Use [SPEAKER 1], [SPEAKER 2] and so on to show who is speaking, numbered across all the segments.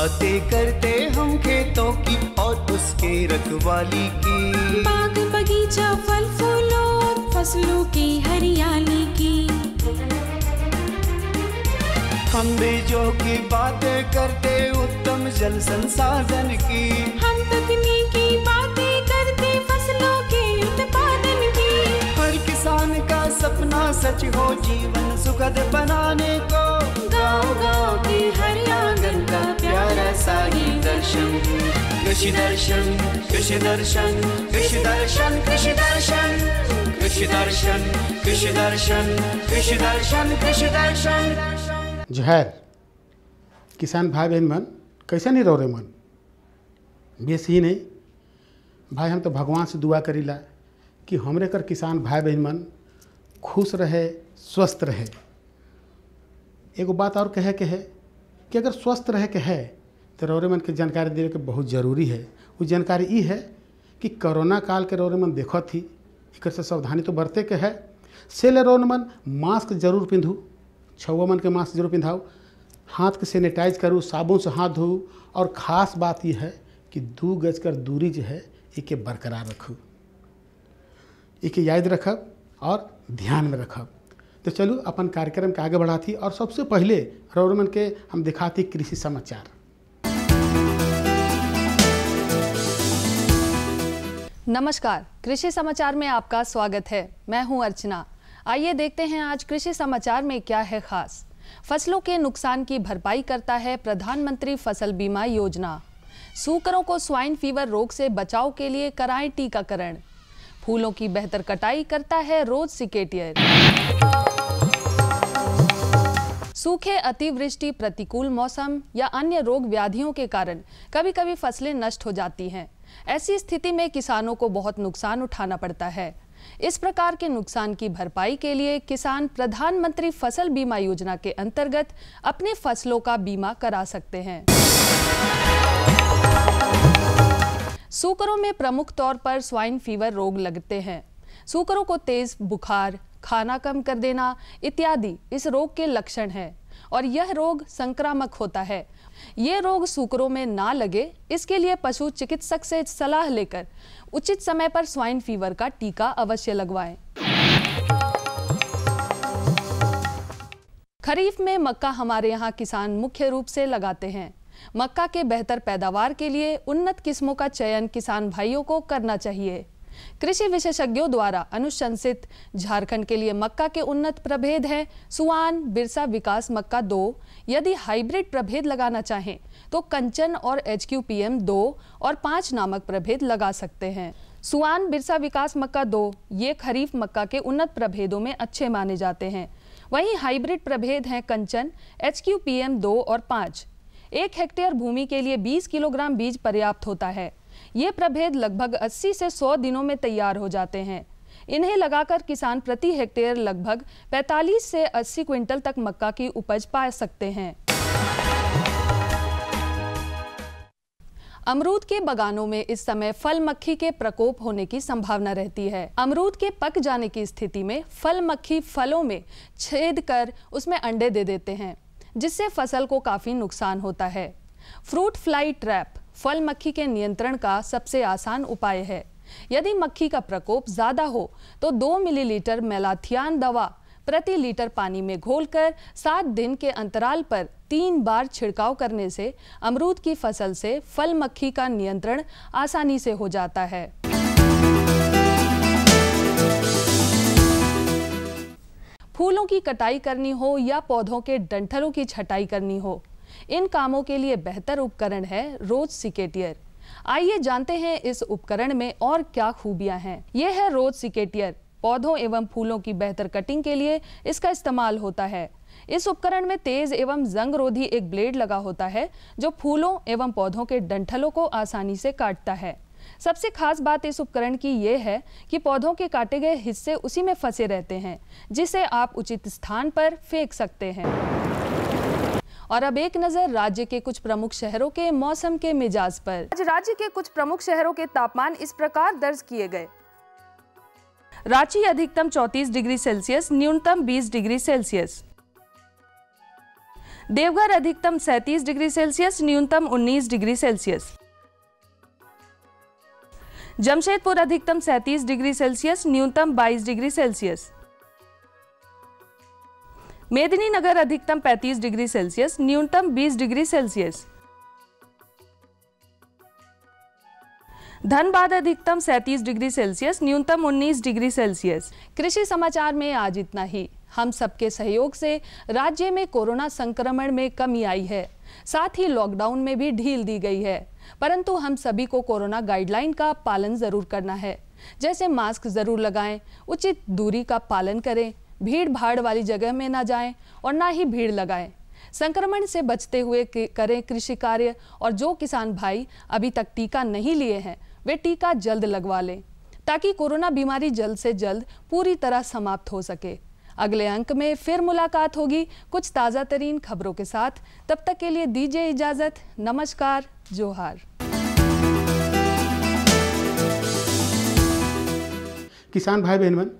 [SPEAKER 1] बातें करते हम खेतों की और उसके रखवाली की,
[SPEAKER 2] बाग बगीचा फल फूलों और फसलों की हरियाली की।
[SPEAKER 1] हम बीजों की बातें करते उत्तम जल संसाधन की,
[SPEAKER 2] हम तकनीकी बातें करते फसलों के उत्पादन की।
[SPEAKER 1] हर किसान का सपना सच हो जीवन सुखद बनाने को,
[SPEAKER 2] गाँव-गाँव के हर आंगन का प्यारा सा ही दर्शन।
[SPEAKER 1] कृषि दर्शन, कृषि दर्शन, कृषि दर्शन, कृषि दर्शन, कृषि दर्शन, कृषि दर्शन, कृषि दर्शन, कृषि दर्शन।
[SPEAKER 3] जोहार किसान भाई बहन मन, कैसे नहीं रो रहे मन? बेसी ही नहीं भाई, हम तो भगवान से दुआ करीला कि हमरे कर किसान भाई बहन मन खुश रहे, स्वस्थ रहे। एगो बात और कहे के है कि अगर स्वस्थ रहे के है तो रोरे मन के जानकारी देवे के बहुत जरूरी है। वो जानकारी ये है कि कोरोना काल के रोरे मन देखो थी, एक से सावधानी तो बरते के है। से ले रोन मन मास्क जरूर पिंधू, छुआ मन के मास्क जरूर पिंधाओ, हाथ के सैनिटाइज करूँ, साबुन से हाथ धोऊँ, और ख़ास बात यह है कि 2 गज कर दूरी जो है इके बरकरार रखूँ, इके याद रखब और ध्यान में रखब। तो चलू अपन कार्यक्रम के आगे बढ़ाती और सबसे पहले रौरमन के हम दिखाती कृषि समाचार।
[SPEAKER 4] नमस्कार, कृषि समाचार में आपका स्वागत है। मैं हूं अर्चना। आइए देखते हैं आज कृषि समाचार में क्या है खास। फसलों के नुकसान की भरपाई करता है प्रधानमंत्री फसल बीमा योजना। सूकरों को स्वाइन फीवर रोग से बचाव के लिए कराएं टीकाकरण। फूलों की बेहतर कटाई करता है रोज सिकेटियर। सूखे, अतिवृष्टि, प्रतिकूल मौसम या अन्य रोग व्याधियों के कारण कभी कभी फसलें नष्ट हो जाती हैं। ऐसी स्थिति में किसानों को बहुत नुकसान उठाना पड़ता है। इस प्रकार के नुकसान की भरपाई के लिए किसान प्रधानमंत्री फसल बीमा योजना के अंतर्गत अपने फसलों का बीमा करा सकते हैं। सूकरों में प्रमुख तौर पर स्वाइन फीवर रोग लगते हैं। सूकरों को तेज बुखार, खाना कम कर देना इत्यादि इस रोग के लक्षण हैं और यह रोग संक्रामक होता है। ये रोग सूकरों में ना लगे, इसके लिए पशु चिकित्सक से सलाह लेकर उचित समय पर स्वाइन फीवर का टीका अवश्य लगवाएं। खरीफ में मक्का हमारे यहाँ किसान मुख्य रूप से लगाते हैं। मक्का के बेहतर पैदावार के लिए उन्नत किस्मों का चयन किसान भाइयों को करना चाहिए। कृषि विशेषज्ञों द्वारा अनुशंसित झारखंड के लिए मक्का के उन्नत प्रभेद हैं सुआन, बिरसा विकास मक्का 2। यदि हाइब्रिड प्रभेद लगाना चाहें तो कंचन और HQPM 2 और 5 नामक प्रभेद लगा सकते हैं। सुआन, बिरसा विकास मक्का 2 ये खरीफ मक्का के उन्नत प्रभेदों में अच्छे माने जाते हैं। वहीं हाइब्रिड प्रभेद हैं कंचन, HQPM 2 और 5। 1 हेक्टेयर भूमि के लिए 20 किलोग्राम बीज पर्याप्त होता है। ये प्रभेद लगभग 80 से 100 दिनों में तैयार हो जाते हैं। इन्हें लगाकर किसान प्रति हेक्टेयर लगभग 45 से 80 क्विंटल तक मक्का की उपज पा सकते हैं। अमरूद के बागानों में इस समय फल मक्खी के प्रकोप होने की संभावना रहती है। अमरूद के पक जाने की स्थिति में फल मक्खी फलों में छेद कर उसमें अंडे दे देते हैं, जिससे फसल को काफी नुकसान होता है। फ्रूट फ्लाई ट्रैप फल मक्खी के नियंत्रण का सबसे आसान उपाय है। यदि मक्खी का प्रकोप ज्यादा हो तो 2 मिलीलीटर मेलाथियान दवा प्रति लीटर पानी में घोलकर 7 दिन के अंतराल पर 3 बार छिड़काव करने से अमरूद की फसल से फल मक्खी का नियंत्रण आसानी से हो जाता है। फूलों की कटाई करनी हो या पौधों के डंठलों की छटाई करनी हो, इन कामों के लिए बेहतर उपकरण है रोज सिकेटियर। आइए जानते हैं इस उपकरण में और क्या खूबियां हैं। यह है रोज सिकेटियर। पौधों एवं फूलों की बेहतर कटिंग के लिए इसका इस्तेमाल होता है। इस उपकरण में तेज एवं जंग रोधी एक ब्लेड लगा होता है जो फूलों एवं पौधों के डंठलों को आसानी से काटता है। सबसे खास बात इस उपकरण की यह है कि पौधों के काटे गए हिस्से उसी में फंसे रहते हैं, जिसे आप उचित स्थान पर फेंक सकते हैं। और अब एक नजर राज्य के कुछ प्रमुख शहरों के मौसम के मिजाज पर। आज राज्य के कुछ प्रमुख शहरों के तापमान इस प्रकार दर्ज किए गए। रांची अधिकतम 34 डिग्री सेल्सियस, न्यूनतम 20 डिग्री सेल्सियस। देवघर अधिकतम 37 डिग्री सेल्सियस, न्यूनतम 19 डिग्री सेल्सियस। जमशेदपुर अधिकतम 37 डिग्री सेल्सियस, न्यूनतम 22 डिग्री सेल्सियस। मेदिनीनगर अधिकतम 35 डिग्री सेल्सियस, न्यूनतम 20 डिग्री सेल्सियस। धनबाद अधिकतम 37 डिग्री सेल्सियस, न्यूनतम 19 डिग्री सेल्सियस। कृषि समाचार में आज इतना ही। हम सबके सहयोग से राज्य में कोरोना संक्रमण में कमी आई है, साथ ही लॉकडाउन में भी ढील दी गई है, परंतु हम सभी को कोरोना गाइडलाइन का पालन जरूर करना है। जैसे मास्क जरूर लगाएं, उचित दूरी का पालन करें, भीड़ भाड़ वाली जगह में ना जाएं और ना ही भीड़ लगाएं। संक्रमण से बचते हुए करें कृषि कार्य, और जो किसान भाई अभी तक टीका नहीं लिए हैं वे टीका जल्द लगवा लें, ताकि कोरोना बीमारी जल्द से जल्द पूरी तरह समाप्त हो सके। अगले अंक में फिर मुलाकात होगी कुछ ताज़ा तरीन खबरों के साथ। तब तक के लिए दीजिए इजाज़त। नमस्कार, जोहार।
[SPEAKER 3] किसान भाई बहन मन,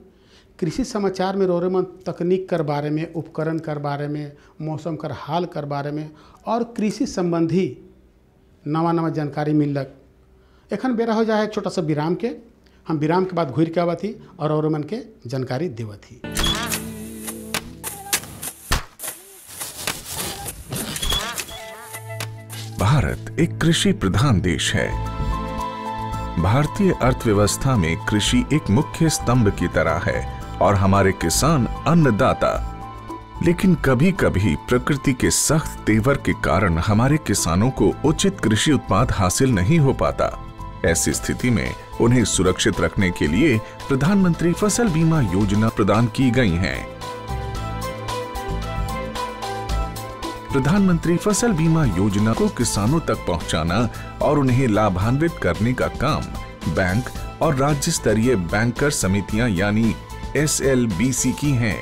[SPEAKER 3] कृषि समाचार में रोरे मन तकनीक कर बारे में, उपकरण कर बारे में, मौसम कर हाल कर बारे में और कृषि संबंधी नवा जानकारी मिलक। एखन बेरा हो जाए एक छोटा सा विराम के। हम विराम के बाद घूर के आवत ही और रोरे मन के जानकारी देवत ही।
[SPEAKER 5] भारत एक कृषि प्रधान देश है। भारतीय अर्थव्यवस्था में कृषि एक मुख्य स्तंभ की तरह है और हमारे किसान अन्नदाता। लेकिन कभी कभी प्रकृति के सख्त तेवर के कारण हमारे किसानों को उचित कृषि उत्पाद हासिल नहीं हो पाता। ऐसी स्थिति में उन्हें सुरक्षित रखने के लिए प्रधानमंत्री फसल बीमा योजना प्रदान की गई है। प्रधानमंत्री फसल बीमा योजना को किसानों तक पहुंचाना और उन्हें लाभान्वित करने का काम बैंक और राज्य स्तरीय बैंकर समितियां यानी SLBC की हैं।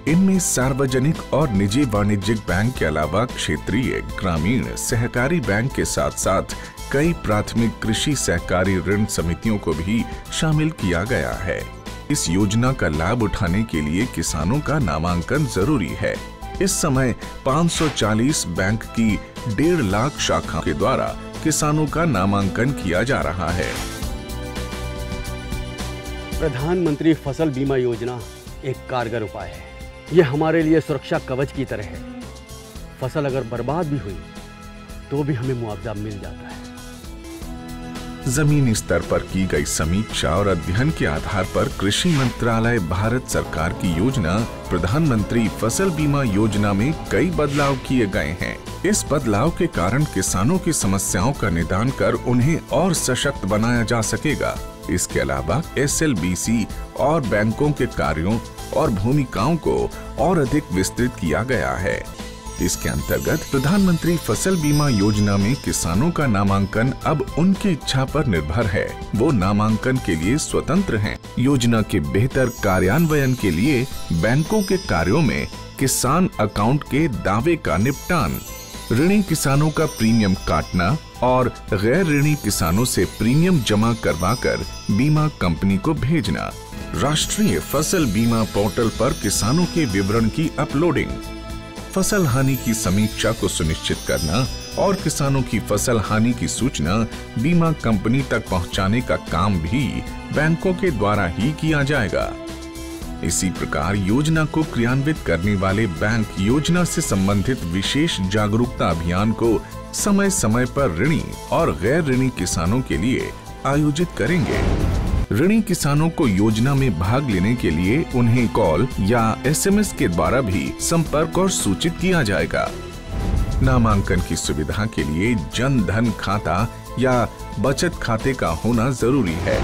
[SPEAKER 5] इनमें सार्वजनिक और निजी वाणिज्यिक बैंक के अलावा क्षेत्रीय, ग्रामीण, सहकारी बैंक के साथ साथ कई प्राथमिक कृषि सहकारी ऋण समितियों को भी शामिल किया गया है। इस योजना का लाभ उठाने के लिए किसानों का नामांकन जरूरी है। इस समय 540 बैंक की 1.5 लाख शाखाओं के द्वारा किसानों का नामांकन किया जा रहा है।
[SPEAKER 6] प्रधानमंत्री फसल बीमा योजना एक कारगर उपाय है। ये हमारे लिए सुरक्षा कवच की तरह है। फसल अगर बर्बाद भी हुई तो भी हमें मुआवजा मिल जाता है।
[SPEAKER 5] जमीनी स्तर पर की गई समीक्षा और अध्ययन के आधार पर कृषि मंत्रालय भारत सरकार की योजना प्रधानमंत्री फसल बीमा योजना में कई बदलाव किए गए हैं। इस बदलाव के कारण किसानों की समस्याओं का निदान कर उन्हें और सशक्त बनाया जा सकेगा। इसके अलावा SLBC और बैंकों के कार्यों और भूमिकाओं को और अधिक विस्तृत किया गया है। इसके अंतर्गत प्रधानमंत्री फसल बीमा योजना में किसानों का नामांकन अब उनकी इच्छा पर निर्भर है। वो नामांकन के लिए स्वतंत्र हैं। योजना के बेहतर कार्यान्वयन के लिए बैंकों के कार्यों में किसान अकाउंट के दावे का निपटान, ऋणी किसानों का प्रीमियम काटना और गैर ऋणी किसानों से प्रीमियम जमा करवाकर बीमा कंपनी को भेजना, राष्ट्रीय फसल बीमा पोर्टल पर किसानों के विवरण की अपलोडिंग, फसल हानि की समीक्षा को सुनिश्चित करना और किसानों की फसल हानि की सूचना बीमा कंपनी तक पहुंचाने का काम भी बैंकों के द्वारा ही किया जाएगा। इसी प्रकार योजना को क्रियान्वित करने वाले बैंक योजना से संबंधित विशेष जागरूकता अभियान को समय समय पर ऋणी और गैर ऋणी किसानों के लिए आयोजित करेंगे। ऋणी किसानों को योजना में भाग लेने के लिए उन्हें कॉल या SMS के द्वारा भी संपर्क और सूचित किया जाएगा। नामांकन की सुविधा के लिए जन धन खाता या बचत खाते का होना जरूरी है।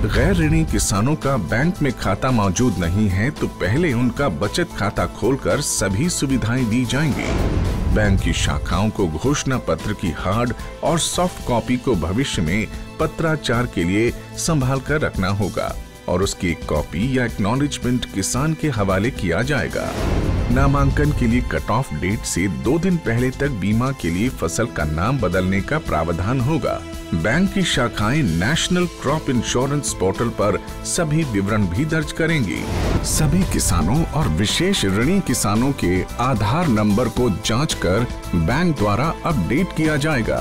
[SPEAKER 5] गैर ऋणी किसानों का बैंक में खाता मौजूद नहीं है तो पहले उनका बचत खाता खोलकर सभी सुविधाएं दी जाएंगी। बैंक की शाखाओं को घोषणा पत्र की हार्ड और सॉफ्ट कॉपी को भविष्य में पत्राचार के लिए संभाल कर रखना होगा और उसकी एक कॉपी या एक्नॉलेजमेंट किसान के हवाले किया जाएगा। नामांकन के लिए कट ऑफ डेट से 2 दिन पहले तक बीमा के लिए फसल का नाम बदलने का प्रावधान होगा। बैंक की शाखाएं नेशनल क्रॉप इंश्योरेंस पोर्टल पर सभी विवरण भी दर्ज करेंगी। सभी किसानों और विशेष ऋणी किसानों के आधार नंबर को जांचकर बैंक द्वारा अपडेट किया जाएगा।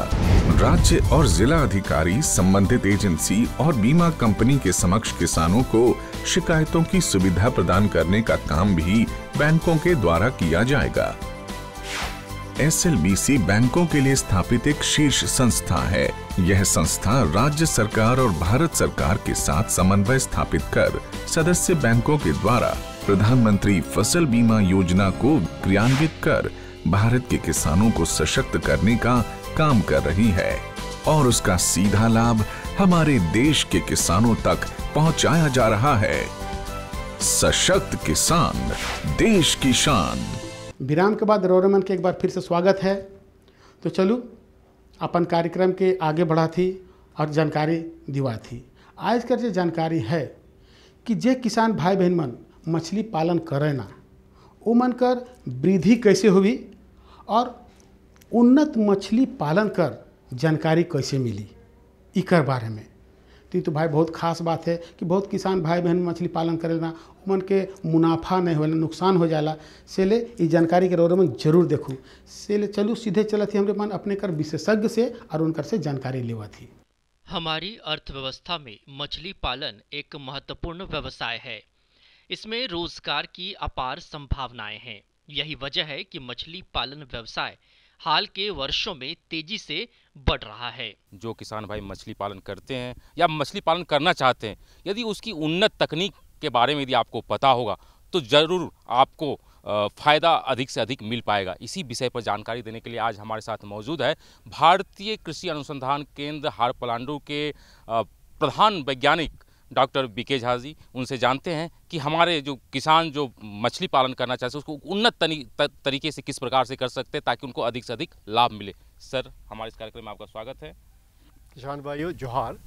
[SPEAKER 5] राज्य और जिला अधिकारी संबंधित एजेंसी और बीमा कंपनी के समक्ष किसानों को शिकायतों की सुविधा प्रदान करने का काम भी बैंकों के द्वारा किया जाएगा। SLBC बैंकों के लिए स्थापित एक शीर्ष संस्था है। यह संस्था राज्य सरकार और भारत सरकार के साथ समन्वय स्थापित कर सदस्य बैंकों के द्वारा प्रधानमंत्री फसल बीमा योजना को क्रियान्वित कर भारत के किसानों को सशक्त करने का काम कर रही है और उसका सीधा लाभ हमारे देश के किसानों तक पहुंचाया जा रहा है। सशक्त किसान, देश की शान।
[SPEAKER 3] विराम के बाद रौरमन के एक बार फिर से स्वागत है। तो चलू अपन कार्यक्रम के आगे बढ़ा थी और जानकारी दिवा थी। आज कर जो जानकारी है कि जे किसान भाई बहन मन मछली पालन करे ना, वो मन कर वृद्धि कैसे हुई और उन्नत मछली पालन कर जानकारी कैसे मिली, इकर बारे में। तो भाई बहुत खास बात है कि बहुत किसान भाई बहन मछली पालन करेला, मन के मुनाफा नहीं होला, नुकसान हो जाला। से ले ये जानकारी के रोरे में जरूर देखूँ। से ले चलू सीधे चला थी हमरे मन अपने कर विशेषज्ञ से और उनकर से जानकारी लेवा थी।
[SPEAKER 7] हमारी अर्थव्यवस्था में मछली पालन एक महत्वपूर्ण व्यवसाय है। इसमें रोजगार की अपार संभावनाएं हैं। यही वजह है कि मछली पालन व्यवसाय हाल के वर्षों में तेजी से बढ़ रहा है।
[SPEAKER 8] जो किसान भाई मछली पालन करते हैं या मछली पालन करना चाहते हैं, यदि उसकी उन्नत तकनीक के बारे में यदि आपको पता होगा तो ज़रूर आपको फ़ायदा अधिक से अधिक मिल पाएगा। इसी विषय पर जानकारी देने के लिए आज हमारे साथ मौजूद है भारतीय कृषि अनुसंधान केंद्र हार पलांडू के प्रधान वैज्ञानिक डॉक्टर बीके झा जी। उनसे जानते हैं कि हमारे जो किसान जो मछली पालन करना चाहते हैं उसको उन्नत तरीके से किस प्रकार से कर सकते हैं ताकि उनको अधिक से अधिक लाभ मिले। सर, हमारे इस कार्यक्रम में आपका स्वागत है।
[SPEAKER 9] किसान भाइयों जोहार।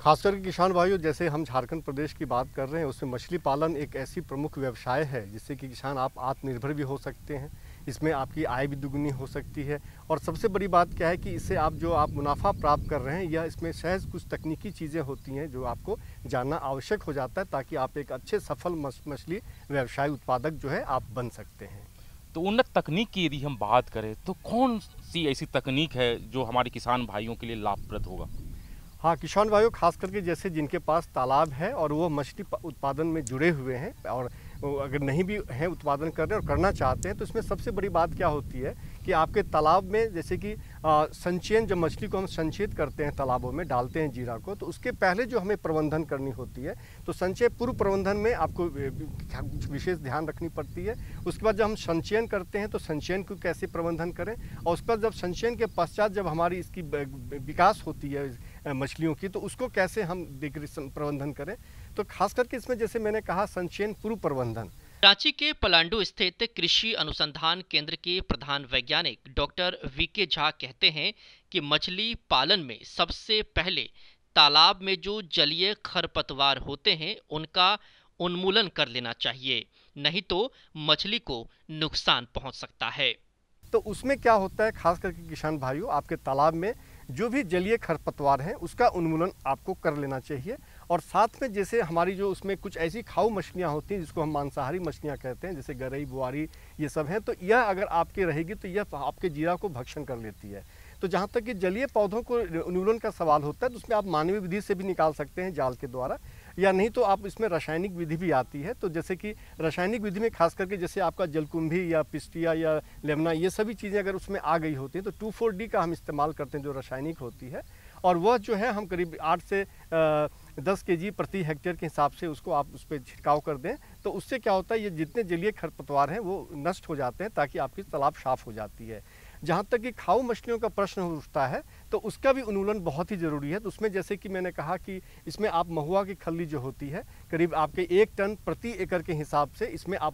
[SPEAKER 9] खासकर किसान भाइयों, जैसे हम झारखंड प्रदेश की बात कर रहे हैं उसमें मछली पालन एक ऐसी प्रमुख व्यवसाय है जिससे कि किसान आप आत्मनिर्भर भी हो सकते हैं। इसमें आपकी आय भी दुगुनी हो सकती है और सबसे बड़ी बात क्या है कि इससे आप मुनाफा प्राप्त कर रहे हैं या इसमें सहज कुछ तकनीकी चीज़ें होती हैं जो आपको जानना आवश्यक हो जाता है ताकि आप एक अच्छे सफल मछली व्यवसाय उत्पादक जो है आप बन सकते हैं।
[SPEAKER 8] तो उन्नत तकनीक की यदि हम बात करें तो कौन सी ऐसी तकनीक है जो हमारे किसान भाइयों के लिए लाभप्रद होगा?
[SPEAKER 9] हाँ, किसान भाइयों खास करके जैसे जिनके पास तालाब है और वो मछली उत्पादन में जुड़े हुए हैं और अगर नहीं भी हैं उत्पादन कर रहे हैं और करना चाहते हैं तो इसमें सबसे बड़ी बात क्या होती है कि आपके तालाब में जैसे कि संचयन, जब मछली को हम संचित करते हैं तालाबों में डालते हैं जीरा को, तो उसके पहले जो हमें प्रबंधन करनी होती है तो संचय पूर्व प्रबंधन में आपको विशेष ध्यान रखनी पड़ती है। उसके बाद जब हम संचयन करते हैं तो संचयन को कैसे प्रबंधन करें और उसके बाद जब संचयन के पश्चात जब हमारी इसकी विकास होती है मछलियों की तो उसको कैसे हम प्रबंधन करें। तो खास करके इसमें जैसे मैंने कहा संचयन पूर्व प्रबंधन।
[SPEAKER 7] रांची के पलांडू स्थित कृषि अनुसंधान केंद्र के प्रधान वैज्ञानिक डॉक्टर वीके झा कहते हैं कि मछली पालन में सबसे पहले तालाब में जो जलीय खरपतवार होते हैं उनका उन्मूलन कर लेना चाहिए, नहीं तो मछली को नुकसान पहुंच सकता है।
[SPEAKER 9] तो उसमें क्या होता है, खास करके किसान भाइयों, आपके तालाब में जो भी जलीय खरपतवार है उसका उन्मूलन आपको कर लेना चाहिए। और साथ में जैसे हमारी जो उसमें कुछ ऐसी खाऊ मछलियाँ होती हैं जिसको हम मांसाहारी मछलियाँ कहते हैं, जैसे गरई, बुआरी, ये सब हैं, तो यह अगर आपके रहेगी तो यह आपके जीरा को भक्षण कर लेती है। तो जहाँ तक कि जलीय पौधों को उन्मूलन का सवाल होता है तो उसमें आप मानवीय विधि से भी निकाल सकते हैं जाल के द्वारा, या नहीं तो आप इसमें रासायनिक विधि भी आती है। तो जैसे कि रासायनिक विधि में खास करके जैसे आपका जलकुंभी या पिस्टिया या लेमना, ये सभी चीज़ें अगर उसमें आ गई होती हैं तो 2,4-D का हम इस्तेमाल करते हैं जो रासायनिक होती है, और वह जो है हम करीब 8 से 10 kg प्रति हेक्टेयर के हिसाब से उसको आप उस पर छिड़काव कर दें। तो उससे क्या होता है, ये जितने जलीय खरपतवार हैं वो नष्ट हो जाते हैं ताकि आपकी तालाब साफ हो जाती है। जहाँ तक कि खाऊ मछलियों का प्रश्न उठता है तो उसका भी उन्मूलन बहुत ही ज़रूरी है। तो उसमें जैसे कि मैंने कहा कि इसमें आप महुआ की खल्ली जो होती है करीब आपके 1 टन प्रति एकड़ के हिसाब से इसमें आप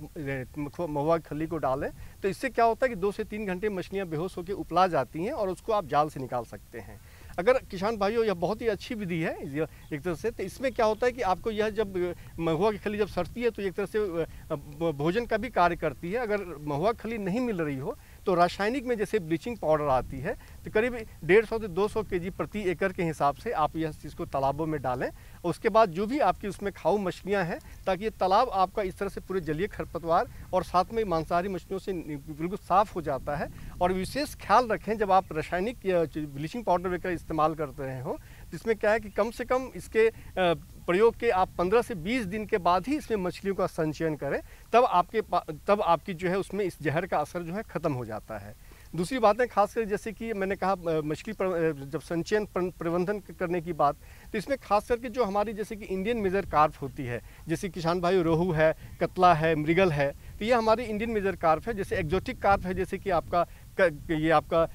[SPEAKER 9] महुआ की खल्ली को डालें, तो इससे क्या होता है कि 2 से 3 घंटे मछलियाँ बेहोश होकर उपला जाती हैं और उसको आप जाल से निकाल सकते हैं। अगर किसान भाइयों, यह बहुत ही अच्छी विधि है एक तरह से। तो इसमें क्या होता है कि आपको यह जब महुआ की खली जब सड़ती है तो एक तरह से भोजन का भी कार्य करती है। अगर महुआ खली नहीं मिल रही हो तो रासायनिक में जैसे ब्लीचिंग पाउडर आती है, तो करीब 150 से 200 kg प्रति एकड़ के हिसाब से आप यह चीज़ को तालाबों में डालें। उसके बाद जो भी आपकी उसमें खाऊ मछलियां हैं, ताकि ये तालाब आपका इस तरह से पूरे जलीय खरपतवार और साथ में मांसाहारी मछलियों से बिल्कुल साफ़ हो जाता है। और विशेष ख्याल रखें, जब आप रासायनिक ब्लीचिंग पाउडर वगैरह इस्तेमाल करते रहे हो तो इसमें क्या है कि कम से कम इसके प्रयोग के आप 15 से 20 दिन के बाद ही इसमें मछलियों का संचयन करें, तब आपकी जो है उसमें इस जहर का असर जो है ख़त्म हो जाता है। दूसरी बातें खासकर जैसे कि मैंने कहा मछली जब संचयन प्रबंधन करने की बात, तो इसमें खास करके जो हमारी जैसे कि इंडियन मेजर कार्प होती है, जैसे किसान भाई रोहू है, कतला है, मृगल है, तो ये हमारी इंडियन मेजर कार्प है। जैसे एक्जोटिक कार्प है, जैसे कि ये आपका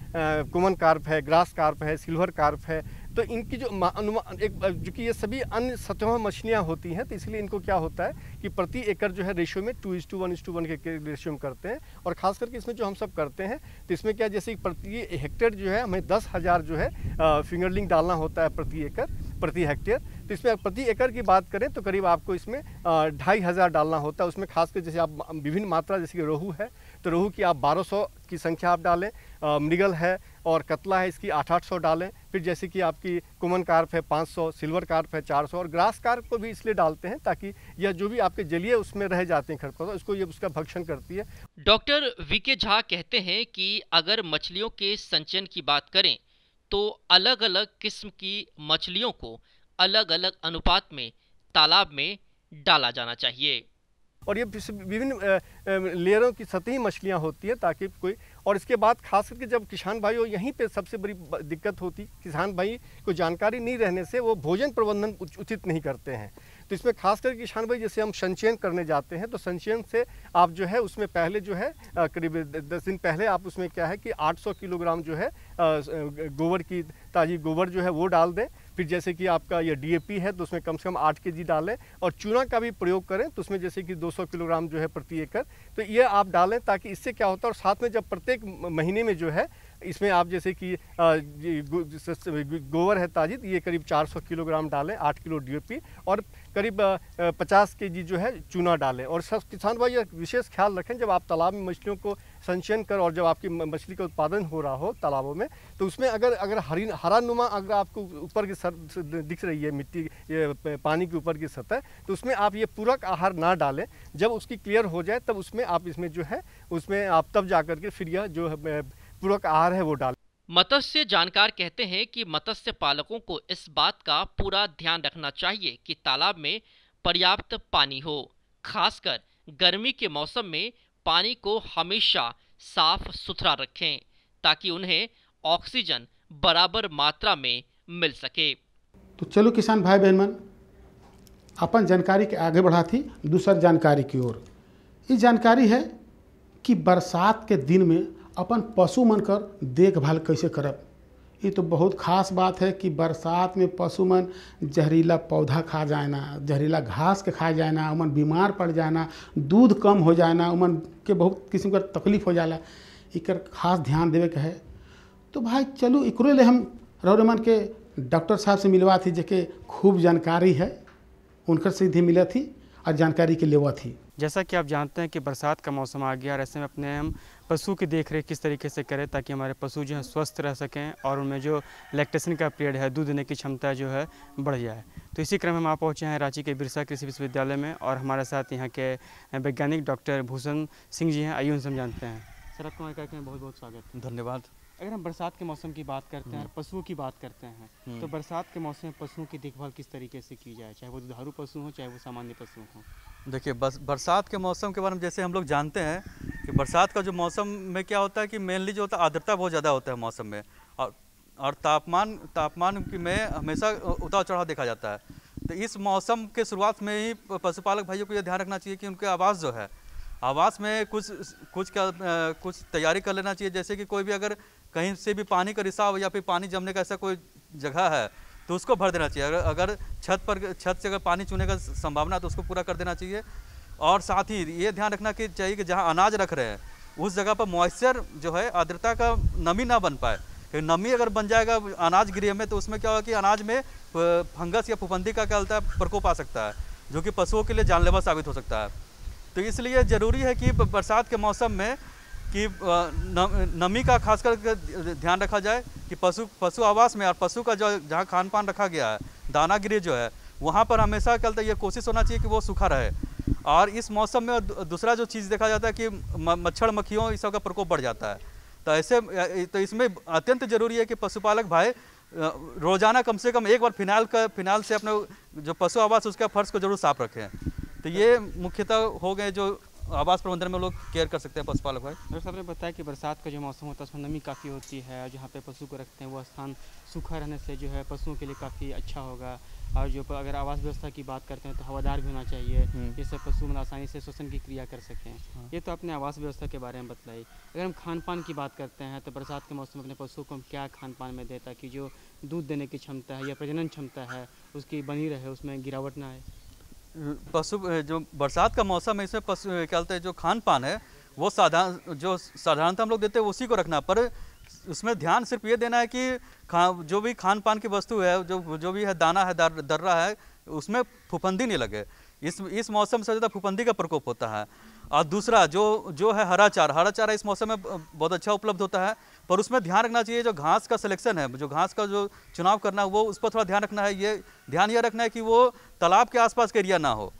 [SPEAKER 9] कॉमन कार्प है, ग्रास कार्प है, सिल्वर कार्प है। तो इनकी जो जो कि ये सभी अन्य सतह मछलियाँ होती हैं, तो इसलिए इनको क्या होता है कि प्रति एकड़ जो है रेशियो में 2:1:1 के रेशियो में करते हैं। और ख़ास करके इसमें जो हम सब करते हैं तो इसमें क्या, जैसे प्रति हेक्टेयर जो है हमें 10,000 जो है फिंगरलिंग डालना होता है प्रति हेक्टेयर। तो इसमें प्रति एकड़ की बात करें तो करीब आपको इसमें 2,500 डालना होता है। उसमें खासकर जैसे आप विभिन्न मात्रा, जैसे कि रोहू है तो रोहू की आप 1200 की संख्या आप डालें, मृगल है और कतला है इसकी 800 डालें। फिर जैसे कि आपकी कॉमन कार्प है 500, सिल्वर कार्प है 400 और ग्रास कार्प को भी इसलिए डालते हैं ताकि यह जो भी आपके जलीय उसमें रह जाते हैं खरपतवार, उसको ये उसका भक्षण करती है।
[SPEAKER 7] डॉक्टर वीके झा कहते हैं कि अगर मछलियों के संचयन की बात करें तो अलग अलग किस्म की मछलियों को अलग अलग अनुपात में तालाब में डाला जाना चाहिए।
[SPEAKER 9] और ये विभिन्न लेयरों की सतही मछलियाँ होती हैं ताकि कोई, और इसके बाद खास करके जब किसान भाई, यहीं पे सबसे बड़ी दिक्कत होती, किसान भाई को जानकारी नहीं रहने से वो भोजन प्रबंधन उचित नहीं करते हैं। तो इसमें खास करके किसान भाई जैसे हम संचयन करने जाते हैं तो संचयन से आप जो है उसमें पहले जो है करीब 10 दिन पहले आप उसमें क्या है कि 800 किलोग्राम जो है गोबर की ताज़ी गोबर जो है वो डाल दें। फिर जैसे कि आपका ये DAP है तो उसमें कम से कम 8 kg डालें, और चूना का भी प्रयोग करें तो उसमें जैसे कि 200 किलोग्राम जो है प्रति एकड़, तो ये आप डालें। ताकि इससे क्या होता है, और साथ में जब प्रत्येक महीने में जो है इसमें आप जैसे कि गोबर है ताजी, तो ये करीब 400 किलोग्राम डालें, 8 किलो DAP और करीब 50 kg जो है चूना डालें। और सब किसान भाई ये विशेष ख्याल रखें, जब आप तालाब में मछलियों को संचयन कर और जब आपकी मछली का उत्पादन हो रहा हो तालाबों में, तो उसमें अगर हरा नुमा अगर आपको ऊपर की दिख रही है मिट्टी, ये पानी के ऊपर की सतह, तो उसमें आप ये पूरक आहार ना डालें। जब उसकी क्लियर हो जाए तब उसमें आप इसमें जो है उसमें आप तब जा करके फिर यह जो पूरक आहार है वो डालें।
[SPEAKER 7] मत्स्य जानकार कहते हैं कि मत्स्य पालकों को इस बात का पूरा ध्यान रखना चाहिए कि तालाब में पर्याप्त पानी हो। खासकर गर्मी के मौसम में पानी को हमेशा साफ सुथरा रखें ताकि उन्हें ऑक्सीजन बराबर मात्रा में मिल सके।
[SPEAKER 3] तो चलो किसान भाई बहन मन, अपन जानकारी के आगे बढ़ा थी दूसर जानकारी की ओर। ये जानकारी है कि बरसात के दिन में अपन पशु मन कर देखभाल कैसे करब। ये तो बहुत खास बात है कि बरसात में पशु मन जहरीला पौधा खा जाना, जहरीला घास के खा जाना, उमन बीमार पड़ जाना, दूध कम हो जाना, उमन के बहुत किस्म का तकलीफ हो जाला। इकर खास ध्यान देवे के है। तो भाई चलो एकरो ले हम रौरे मन के डॉक्टर साहब से मिलवा थी, जेके खूब जानकारी है, उनकर सीधे मिला थी और जानकारी के लेवा थी।
[SPEAKER 10] जैसा कि आप जानते हैं कि बरसात का मौसम आ गया और ऐसे में अपने हम पशु की देखरेख किस तरीके से करें ताकि हमारे पशु जो है स्वस्थ रह सकें और उनमें जो लैक्टेशन का पीरियड है, दूध देने की क्षमता जो है बढ़ जाए। तो इसी क्रम में हम आप पहुँचे हैं रांची के बिरसा कृषि विश्वविद्यालय में और हमारे साथ यहाँ के वैज्ञानिक डॉक्टर भूषण सिंह जी हैं। आइए उनसे हम जानते हैं। सर, आपको हमारे कार्यक्रम में बहुत बहुत स्वागत।
[SPEAKER 6] धन्यवाद।
[SPEAKER 10] अगर हम बरसात के मौसम की बात करते हैं और पशुओं की बात करते हैं, तो बरसात के मौसम में पशुओं की देखभाल किस तरीके से की जाए, चाहे वो दुधारू पशु हो चाहे वो सामान्य पशु हो?
[SPEAKER 11] देखिए, बरसात के मौसम के बारे में जैसे हम लोग जानते हैं कि बरसात का जो मौसम में क्या होता है कि मेनली जो होता है आर्द्रता बहुत ज़्यादा होता है मौसम में, और तापमान में हमेशा उतार चढ़ाव देखा जाता है। तो इस मौसम के शुरुआत में ही पशुपालक भाइयों को यह ध्यान रखना चाहिए कि उनके आवास जो है, आवास में कुछ तैयारी कर लेना चाहिए। जैसे कि कोई भी अगर कहीं से भी पानी का रिसाव या फिर पानी जमने का ऐसा कोई जगह है तो उसको भर देना चाहिए। अगर छत से अगर पानी चूने का संभावना है तो उसको पूरा कर देना चाहिए। और साथ ही ये ध्यान रखना चाहिए कि जहाँ अनाज रख रहे हैं उस जगह पर मॉइस्चर जो है, आर्द्रता का नमी ना बन पाए, कि नमी अगर बन जाएगा अनाज गृह में, तो उसमें क्या होगा कि अनाज में फंगस या फफूंदी का क्या होता है, प्रकोप आ सकता है, जो कि पशुओं के लिए जानलेवा साबित हो सकता है। तो इसलिए ज़रूरी है कि बरसात के मौसम में कि नमी का खासकर ध्यान रखा जाए कि पशु आवास में और पशु का जो जहाँ खान पान रखा गया है, दाना गृह जो है, वहाँ पर हमेशा क्या ये कोशिश होना चाहिए कि वो सूखा रहे। और इस मौसम में दूसरा जो चीज़ देखा जाता है कि मच्छर मक्खियों इस सब का प्रकोप बढ़ जाता है। तो इसमें अत्यंत जरूरी है कि पशुपालक भाई रोजाना कम से कम एक बार फिनाइल से अपने जो पशु आवास उसका फर्श को जरूर साफ रखें। तो ये मुख्यतः हो गए जो आवास प्रबंधन में लोग केयर कर सकते हैं पशुपालक भाई।
[SPEAKER 10] डॉक्टर साहब ने बताया कि बरसात का जो मौसम होता है उसमें नमी काफ़ी होती है, और जहाँ पे पशु को रखते हैं वो स्थान सूखा रहने से जो है पशुओं के लिए काफ़ी अच्छा होगा। और जो अगर आवास व्यवस्था की बात करते हैं तो हवादार भी होना चाहिए, जिससे पशु आसानी से श्वसन की क्रिया कर सकें। ये तो अपने आवास व्यवस्था के बारे में बतलाई। अगर हम खान पान की बात करते हैं तो बरसात के मौसम में अपने पशुओं को हम क्या खान पान में दें ताकि जो दूध देने की क्षमता है या प्रजनन क्षमता है उसकी बनी रहे, उसमें गिरावट ना आए?
[SPEAKER 11] पशु जो बरसात का मौसम है इसमें पशु क्या बोलते हैं जो खान पान है वो साधारणतः हम लोग देते हैं उसी को रखना, पर उसमें ध्यान सिर्फ ये देना है कि जो भी खान पान की वस्तु है, जो भी है दाना है, दर्रा है, उसमें फफूंदी नहीं लगे। इस मौसम से ज़्यादा फफूंदी का प्रकोप होता है। और दूसरा जो है हरा चारा इस मौसम में बहुत अच्छा उपलब्ध होता है, पर उसमें ध्यान रखना चाहिए जो घास का सिलेक्शन है, जो घास का जो चुनाव करना है वो उस पर थोड़ा ध्यान रखना है। ये ध्यान ये रखना है कि वो तालाब के आसपास का एरिया ना हो,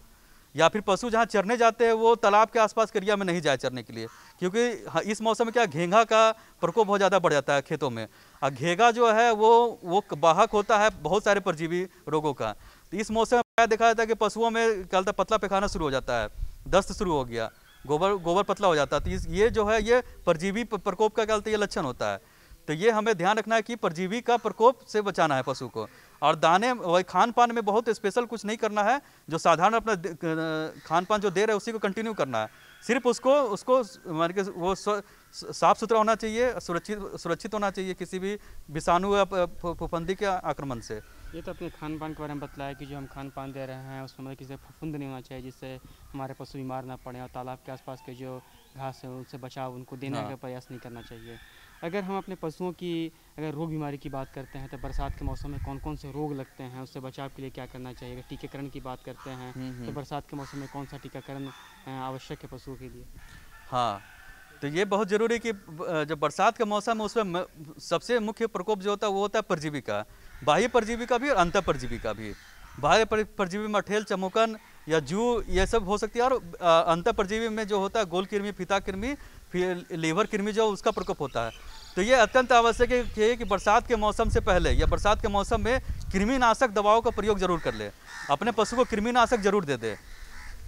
[SPEAKER 11] या फिर पशु जहाँ चरने जाते हैं वो तालाब के आसपास के एरिया में नहीं जाए चरने के लिए, क्योंकि इस मौसम में क्या घेंघा का प्रकोप बहुत ज़्यादा बढ़ जाता है खेतों में। और घेंघा जो है वो वाहक होता है बहुत सारे परजीवी रोगों का। तो इस मौसम में क्या देखा जाता है कि पशुओं में क्या होता है पतला पैखाना शुरू हो जाता है, दस्त शुरू हो गया, गोबर पतला हो जाता है। तो ये जो है ये परजीवी प्रकोप का क्या होता है ये लक्षण होता है। तो ये हमें ध्यान रखना है कि परजीवी का प्रकोप से बचाना है पशु को। और दाने वही खान पान में बहुत स्पेशल कुछ नहीं करना है, जो साधारण अपना खान पान जो दे रहे हैं उसी को कंटिन्यू करना है। सिर्फ उसको मान के वो साफ सुथरा होना चाहिए, सुरक्षित होना चाहिए किसी भी विषाणु या फफूंदी के आक्रमण से।
[SPEAKER 10] ये तो अपने खान पान के बारे में बतलाया कि जो हम खान पान दे रहे हैं उसमें मतलब किसी फफूंद नहीं होना चाहिए, जिससे हमारे पशु बीमार ना पड़े, और तालाब के आसपास के जो घास है उनसे बचाव उनको देने का प्रयास नहीं करना चाहिए। अगर हम अपने पशुओं की अगर रोग बीमारी की बात करते हैं तो बरसात के मौसम में कौन कौन से रोग लगते हैं, उससे बचाव के लिए क्या करना चाहिए? अगर टीकाकरण की बात करते हैं तो बरसात के मौसम में कौन सा टीकाकरण आवश्यक है पशुओं के लिए?
[SPEAKER 11] हाँ, तो ये बहुत ज़रूरी है कि जब बरसात का मौसम है उसमें सबसे मुख्य प्रकोप जो होता है वो होता है परजीवी का, बाह्य परजीवी का भी और अंतर परजीवी का भी। बाह्य परजीवी में मठेल, चमोकन या जू ये सब हो सकती है, और अंतर परजीवी में जो होता है गोल कृमि, फीता कृमि, फिर लीवर कृमि जो उसका प्रकोप होता है। तो ये अत्यंत आवश्यक है कि बरसात के मौसम से पहले या बरसात के मौसम में कृमिनाशक दवाओं का प्रयोग जरूर कर ले, अपने पशु को कृमिनाशक जरूर दे दे।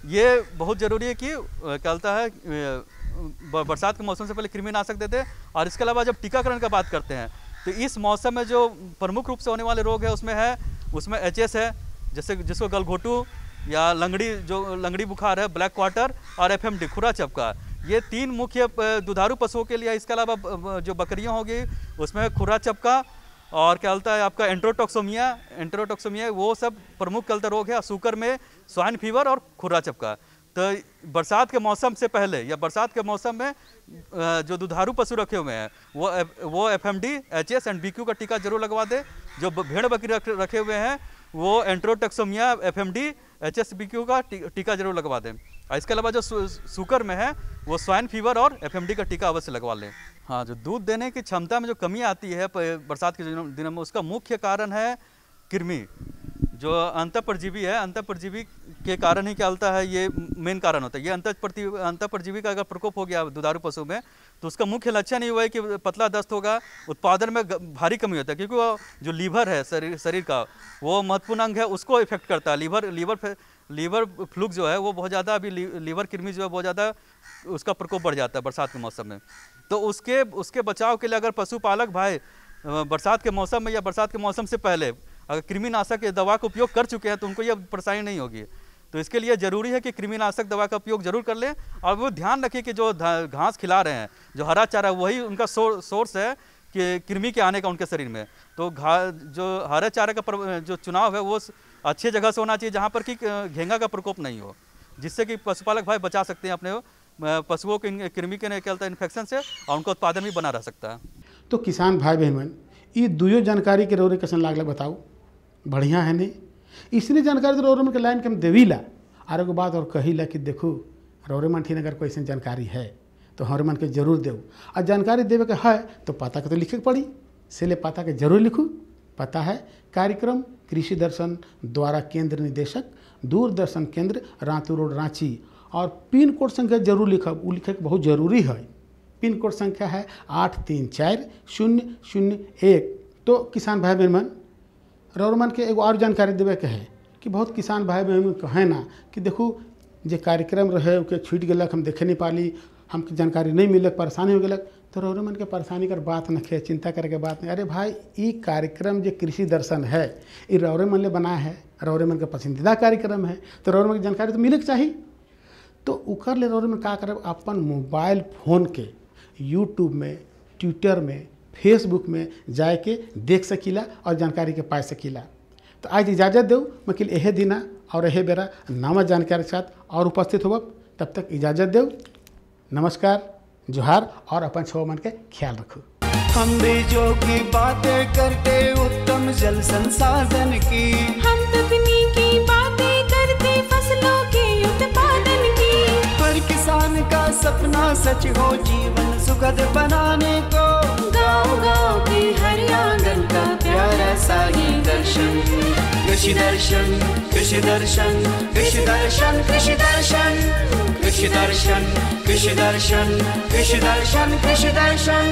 [SPEAKER 11] ये बहुत ज़रूरी है कि क्या होता है बरसात के मौसम से पहले कृमिनाशक दे दे। और इसके अलावा जब टीकाकरण का बात करते हैं तो इस मौसम में जो प्रमुख रूप से होने वाले रोग है उसमें HS है, जैसे जिसको गलघोटू या लंगड़ी बुखार है, ब्लैक क्वार्टर और FMD खुरा चपका, ये 3 मुख्य दुधारू पशुओं के लिए। इसके अलावा जो बकरियां होगी उसमें खुरा चपका और क्या बोलता है आपका एंटेरोटॉक्सोमिया वो सब प्रमुख क्या बोलता रोग है। सूकर में स्वाइन फीवर और खुरा चपका। तो बरसात के मौसम से पहले या बरसात के मौसम में जो दुधारू पशु रखे हुए हैं वो FMD, HS एंड BQ का टीका जरूर लगवा दे। जो भेड़ बकरी रखे हुए हैं वो एंटेरोटॉक्सोमिया, FMD, HS, BQ का टीका जरूर लगवा दें। इसके अलावा जो सूकर में है वो स्वाइन फीवर और FMD का टीका अवश्य लगवा लें। हाँ, जो दूध देने की क्षमता में जो कमी आती है बरसात के दिनों में उसका मुख्य कारण है कृमि, जो अंतर परजीवी है। अंतर परजीवी के कारण ही क्या होता है ये मेन कारण होता है। ये अंतर परजीवी का अगर प्रकोप हो गया दुधारू पशु में तो उसका मुख्य लक्षण ही हुआ है कि पतला दस्त होगा, उत्पादन में भारी कमी होता है, क्योंकि वो जो लीवर है शरीर का वो महत्वपूर्ण अंग है, उसको इफेक्ट करता है। लीवर फ्लूक जो है वो बहुत ज़्यादा अभी लीवर कृमि जो है बहुत ज़्यादा उसका प्रकोप बढ़ जाता है बरसात के मौसम में। तो उसके बचाव के लिए अगर पशुपालक भाई बरसात के मौसम में या बरसात के मौसम से पहले अगर कृमिनाशक दवा का उपयोग कर चुके हैं तो उनको यह परेशानी नहीं होगी। तो इसके लिए ज़रूरी है कि कृमिनाशक दवा का उपयोग जरूर कर लें, और वो ध्यान रखें कि जो घास खिला रहे हैं, जो हरा चारा, वही उनका सोर्स है कि कृमि के आने का उनके शरीर में। तो जो हरा चारा का जो चुनाव है वो अच्छी जगह से होना चाहिए जहाँ पर कि घेंघा का प्रकोप नहीं हो, जिससे कि पशुपालक भाई बचा सकते हैं अपने पशुओं के कृमि के निकलता इन्फेक्शन से, और उनका उत्पादन भी बना रह सकता है।
[SPEAKER 3] तो किसान भाई बहन मन ये दुयो जानकारी के रौरे कैसे लागल बताओ, बढ़िया है नहीं। इसने जानकारी तो रौरे मन के लाइन के हम देवीला, और एगो बात और कहीला कि देखो रौरे मन ठीक अगर कोई ऐसी जानकारी है तो हमारे मन के जरूर देव, और जानकारी देवे के है तो पता के तो लिखे के पड़ी, से ले पता के जरूर लिखू। पता है कार्यक्रम कृषि दर्शन द्वारा केंद्र निदेशक दूरदर्शन केंद्र रातू रोड रांची, और पिन कोड संख्या जरूर लिखब, वो लिखे के बहुत जरूरी है। पिन कोड संख्या है 834001। तो किसान भाई बहन मन रौर मन के एगो और जानकारी देवे के है कि बहुत किसान भाई बहन मन कहे ना कि देखो जे कार्यक्रम रहे ओके छूट गलक, हम देखे नहीं पाली, हमके जानकारी नहीं मिलक, परेशानी हो गलक। तो रौरे मन के परेशानी कर बात न खे, चिंता करे के बात नहीं। अरे भाई ये कार्यक्रम जो कृषि दर्शन है ये रौरे मन ले बनाया है, रौरे मन के पसंदीदा कार्यक्रम है, तो रौरे मन की जानकारी तो मिले के चाहिए। तो उकर ले रौरे मन का करब, अपन मोबाइल फोन के यूट्यूब में, ट्विटर में, फेसबुक में जाके देख सकीला और जानकारी के पाए सकीला। तो आज इजाज़त दो, मकिल यह दिना और यह बेरा नवा जानकारी के साथ और उपस्थित होब। तब तक इजाज़त दो, नमस्कार, जोहार, और अपन छो मन के ख्याल रखो।
[SPEAKER 1] हम बीजों की बातें करते उत्तम जल संसाधन की,
[SPEAKER 2] हम तकनीकी बातें करते फसलों के उत्पादन की।
[SPEAKER 1] हर किसान का सपना सच हो जीवन सुखद बनाने को,
[SPEAKER 2] गाँव-गाँव के हर आंगन का
[SPEAKER 1] प्यारा सा ये दर्शन। कृषि दर्शन, कृषि दर्शन, कृषि दर्शन, कृषि दर्शन, कृषि दर्शन, कृषि दर्शन, कृषि दर्शन, कृषि दर्शन।